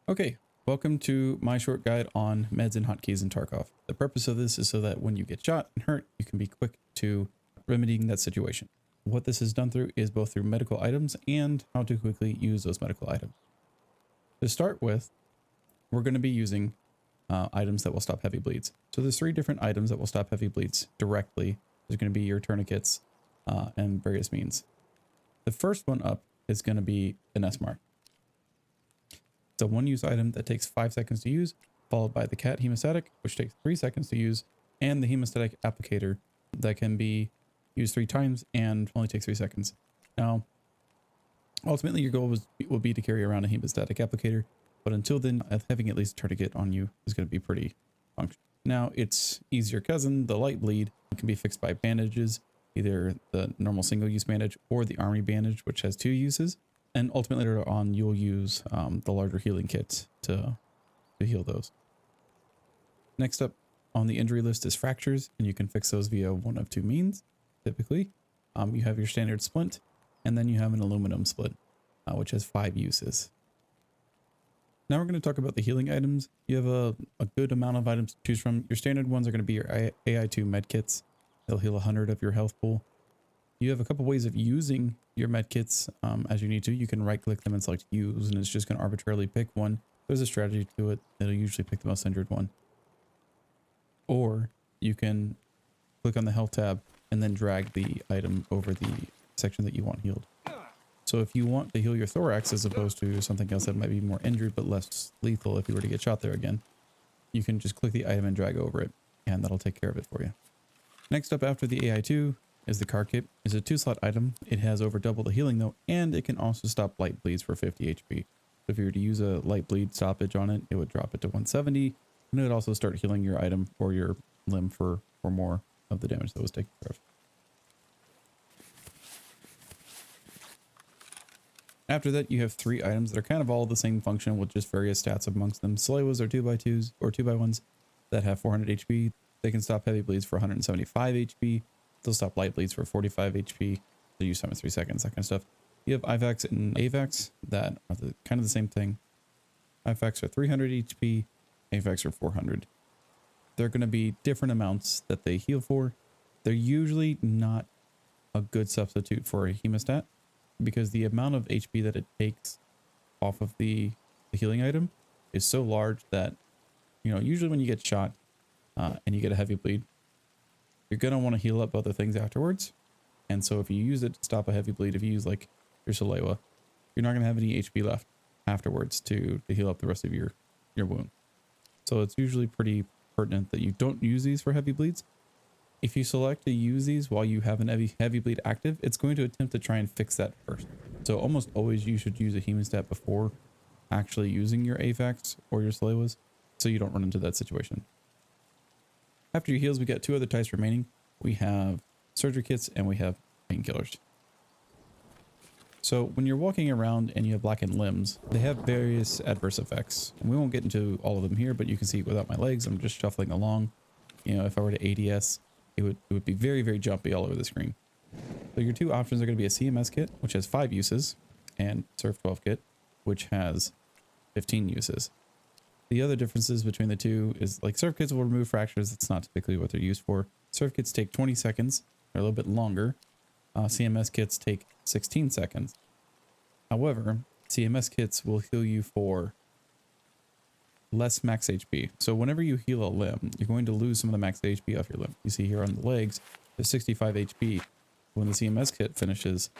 Okay, welcome to my short guide on meds and hotkeys in Tarkov. The purpose of this is so that when you get shot and hurt, you can be quick to remedying that situation. What this is done through is both through medical items and how to quickly use those medical items. To start with, we're going to be using items that will stop heavy bleeds. So there's 3 different items that will stop heavy bleeds directly. There's going to be your tourniquets and various means. The first one up is going to be an esmarch. It's a one-use item that takes 5 seconds to use, followed by the cat hemostatic, which takes 3 seconds to use, and the hemostatic applicator that can be used 3 times and only takes 3 seconds. Now, ultimately, your goal will be to carry around a hemostatic applicator, but until then, having at least a tourniquet on you is going to be pretty functional. Now, its easier cousin, the light bleed, can be fixed by bandages, either the normal single-use bandage or the army bandage, which has 2 uses. And ultimately later on, you'll use the larger healing kits to heal those. Next up on the injury list is fractures, and you can fix those via one of 2 means, typically. You have your standard splint, and then you have an aluminum split, which has 5 uses. Now we're going to talk about the healing items. You have a good amount of items to choose from. Your standard ones are going to be your AI2 med kits. They'll heal 100 of your health pool. You have a couple ways of using your med kits as you need to. You can right click them and select use, and it's just going to arbitrarily pick one. There's a strategy to it. It'll usually pick the most injured one. Or you can click on the health tab and then drag the item over the section that you want healed. So if you want to heal your thorax as opposed to something else that might be more injured but less lethal if you were to get shot there again, you can just click the item and drag over it, and that'll take care of it for you. Next up after the AI2 is the car kit. It's a 2-slot item. It has over double the healing though, and it can also stop light bleeds for 50 HP. So if you were to use a light bleed stoppage on it, it would drop it to 170, and it would also start healing your item or your limb for more of the damage that was taken care of. After that, you have 3 items that are kind of all the same function with just various stats amongst them. Salewas are 2x2s or 2x1s that have 400 HP. They can stop heavy bleeds for 175 HP. They'll stop light bleeds for 45 HP. The use time is 3 seconds, that kind of stuff. You have IVACs and AVACs that are kind of the same thing. IVACs are 300 HP, AVACs are 400. They're going to be different amounts that they heal for. They're usually not a good substitute for a hemostat because the amount of HP that it takes off of the healing item is so large that, usually when you get shot and you get a heavy bleed, you're going to want to heal up other things afterwards. And so if you use it to stop a heavy bleed, if you use like your Salewa, you're not going to have any HP left afterwards to heal up the rest of your wound. So it's usually pretty pertinent that you don't use these for heavy bleeds. If you select to use these while you have an heavy bleed active, it's going to attempt to try and fix that first. So almost always you should use a hemostat before actually using your AVACs or your Salewas so you don't run into that situation. After your heals, we got 2 other types remaining. We have surgery kits and we have painkillers. So when you're walking around and you have blackened limbs, they have various adverse effects. And we won't get into all of them here, but you can see without my legs, I'm just shuffling along. If I were to ADS, it would be very, very jumpy all over the screen. So your 2 options are going to be a CMS kit, which has 5 uses, and Surf 12 kit, which has 15 uses. The other differences between the 2 is like surf kits will remove fractures. That's not typically what they're used for. Surf kits take 20 seconds. They're a little bit longer. CMS kits take 16 seconds. However, CMS kits will heal you for less max HP. So whenever you heal a limb, you're going to lose some of the max HP off your limb. You see here on the legs, there's 65 HP. When the CMS kit finishes,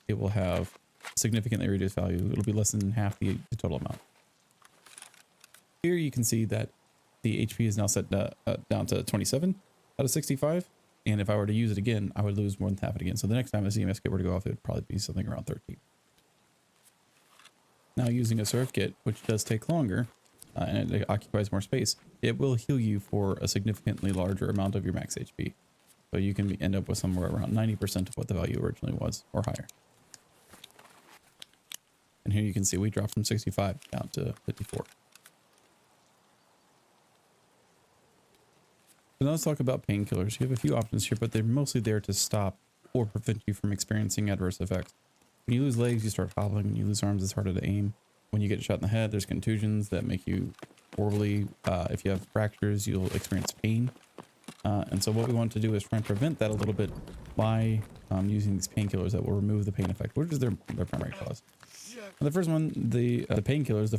it will have significantly reduced value. It'll be less than half the total amount. Here you can see that the HP is now set down to 27 out of 65. And if I were to use it again, I would lose more than half it again. So the next time a CMS kit were to go off, it would probably be something around 13. Now using a surf kit, which does take longer and it occupies more space, it will heal you for a significantly larger amount of your max HP. So you can end up with somewhere around 90% of what the value originally was or higher. And here you can see we dropped from 65 down to 54. So now let's talk about painkillers. You have a few options here, but they're mostly there to stop or prevent you from experiencing adverse effects. When you lose legs, you start hobbling. When you lose arms, it's harder to aim. When you get shot in the head, there's contusions that make you horribly. If you have fractures, you'll experience pain. And so what we want to do is try and prevent that a little bit by using these painkillers that will remove the pain effect, which is their primary cause. Now the first one, the painkillers, the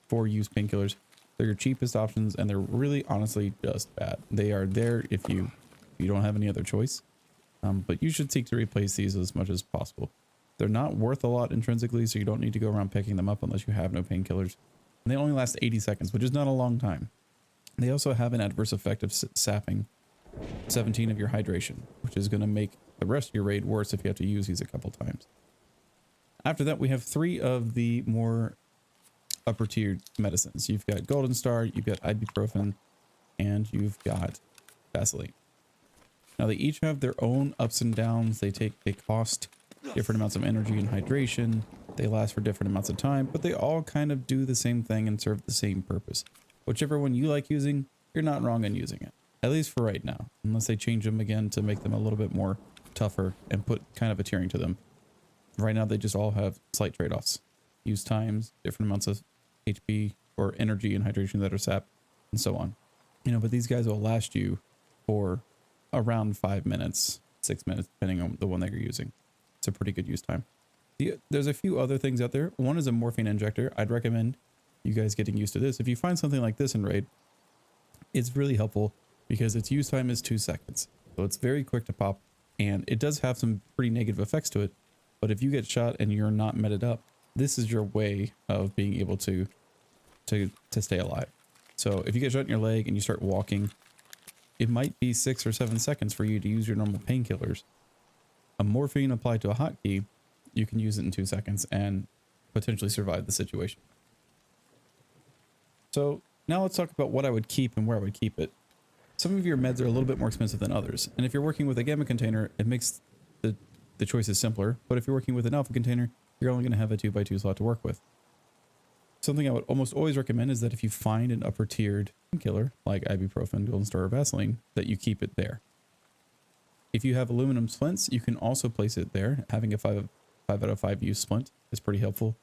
four use painkillers, they're your cheapest options, and they're really honestly just bad. They are there if you don't have any other choice, but you should seek to replace these as much as possible. They're not worth a lot intrinsically, so you don't need to go around picking them up unless you have no painkillers. And they only last 80 seconds, which is not a long time. They also have an adverse effect of sapping 17 of your hydration, which is going to make the rest of your raid worse if you have to use these a couple times. After that, we have 3 of the more upper tier medicines. You've got Golden Star, you've got ibuprofen, and you've got Vaseline. Now they each have their own ups and downs. They cost different amounts of energy and hydration. They last for different amounts of time, but they all kind of do the same thing and serve the same purpose. Whichever one you like using, you're not wrong in using it. At least for right now, unless they change them again to make them a little bit more tougher and put kind of a tiering to them. Right now, they just all have slight trade-offs. Use times, different amounts of HP or energy and hydration that are sapped, and so on. You know, but these guys will last you for around 5 minutes, 6 minutes, depending on the one that you're using. It's a pretty good use time. There's a few other things out there. One is a morphine injector. I'd recommend you guys getting used to this. If you find something like this in raid, it's really helpful because its use time is 2 seconds. So it's very quick to pop, and it does have some pretty negative effects to it. But if you get shot and you're not meted up, this is your way of being able to stay alive. So if you get shot in your leg and you start walking, it might be 6 or 7 seconds for you to use your normal painkillers. A morphine applied to a hotkey, you can use it in 2 seconds and potentially survive the situation. So now let's talk about what I would keep and where I would keep it. Some of your meds are a little bit more expensive than others. And if you're working with a gamma container, it makes the choices simpler. But if you're working with an alpha container, you're only going to have a 2x2 slot to work with. Something I would almost always recommend is that if you find an upper tiered painkiller like ibuprofen, Golden Star, or Vaseline, that you keep it there. If you have aluminum splints, you can also place it there. Having a 5 out of 5 use splint is pretty helpful.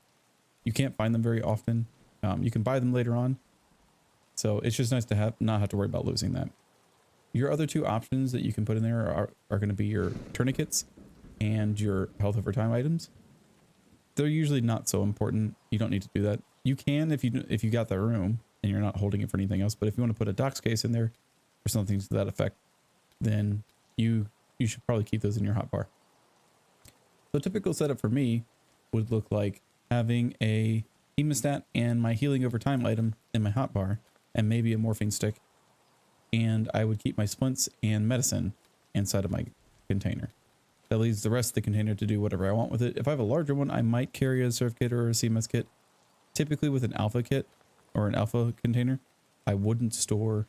You can't find them very often. You can buy them later on. So it's just nice to not have to worry about losing that. Your other 2 options that you can put in there are going to be your tourniquets and your health over time items. They're usually not so important. You don't need to do that. You can if you got the room and you're not holding it for anything else. But if you want to put a docs case in there or something to that effect, then you should probably keep those in your hotbar. The typical setup for me would look like having a hemostat and my healing over time item in my hotbar, and maybe a morphine stick. And I would keep my splints and medicine inside of my container. That leaves the rest of the container to do whatever I want with it. If I have a larger one, I might carry a surf kit or a CMS kit. Typically with an alpha kit or an alpha container, I wouldn't store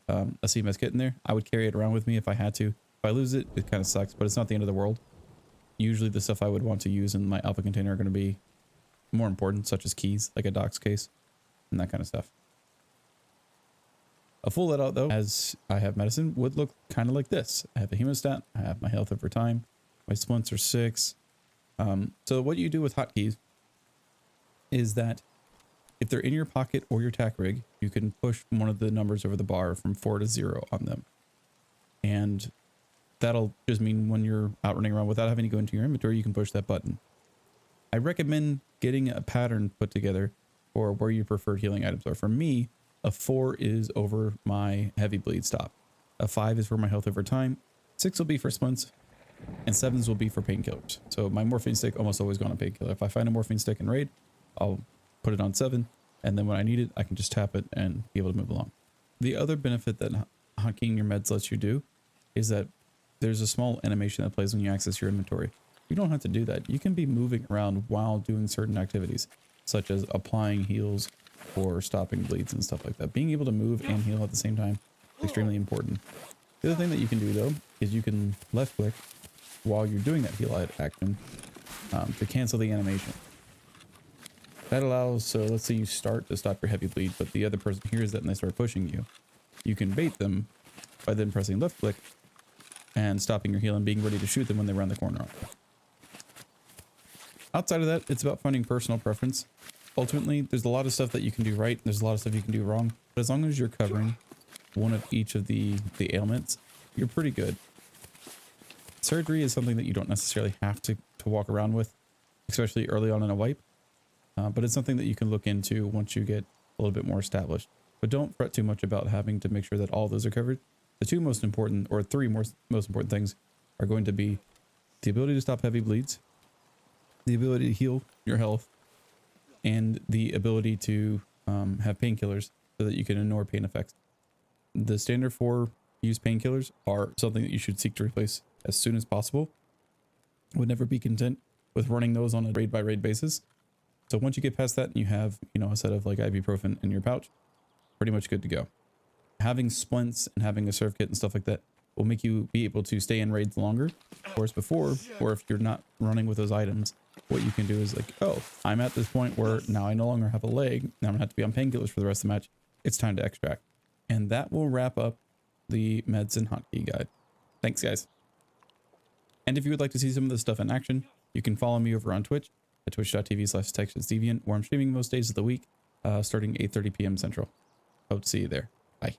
a CMS kit in there. I would carry it around with me if I had to. If I lose it, it kind of sucks, but it's not the end of the world. Usually the stuff I would want to use in my alpha container are going to be more important, such as keys, like a docs case and that kind of stuff. A full let out though, as I have medicine, would look kind of like this. I have a hemostat, I have my health over time, my splints are 6. So what you do with hotkeys is that if they're in your pocket or your tack rig, you can push one of the numbers over the bar from 4 to 0 on them. And that'll just mean when you're out running around without having to go into your inventory, you can push that button. I recommend getting a pattern put together for where your preferred healing items are. For me, a 4 is over my heavy bleed stop. A 5 is for my health over time. 6 will be for splints, and 7s will be for painkillers. So my morphine stick almost always go on a painkiller. If I find a morphine stick in raid, I'll put it on 7, and then when I need it, I can just tap it and be able to move along. The other benefit that hotking your meds lets you do is that there's a small animation that plays when you access your inventory. You don't have to do that. You can be moving around while doing certain activities, such as applying heals or stopping bleeds and stuff like that. Being able to move and heal at the same time is extremely important. The other thing that you can do though is you can left click while you're doing that heal action to cancel the animation. That allows, so let's say you start to stop your heavy bleed, but the other person hears that and they start pushing you. You can bait them by then pressing left click and stopping your heal and being ready to shoot them when they round the corner. Outside of that, it's about finding personal preference. Ultimately, there's a lot of stuff that you can do right. There's a lot of stuff you can do wrong. But as long as you're covering one of each of the ailments, you're pretty good. Surgery is something that you don't necessarily have to walk around with, especially early on in a wipe. But it's something that you can look into once you get a little bit more established. But don't fret too much about having to make sure that all those are covered. The two most important, or three most important things are going to be the ability to stop heavy bleeds, the ability to heal your health, and the ability to have painkillers so that you can ignore pain effects. The standard 4 use painkillers are something that you should seek to replace as soon as possible. Would never be content with running those on a raid by raid basis. So once you get past that and you have, a set of like ibuprofen in your pouch, pretty much good to go. Having splints and having a serve kit and stuff like that will make you be able to stay in raids longer. Of course, before, or if you're not running with those items, what you can do is like, oh, I'm at this point where now I no longer have a leg. Now I'm gonna have to be on painkillers for the rest of the match. It's time to extract. And that will wrap up the meds and hotkey guide. Thanks, guys. And if you would like to see some of this stuff in action, you can follow me over on Twitch at twitch.tv/TexasDeviant, where I'm streaming most days of the week, starting 8:30 p.m. Central. Hope to see you there. Bye.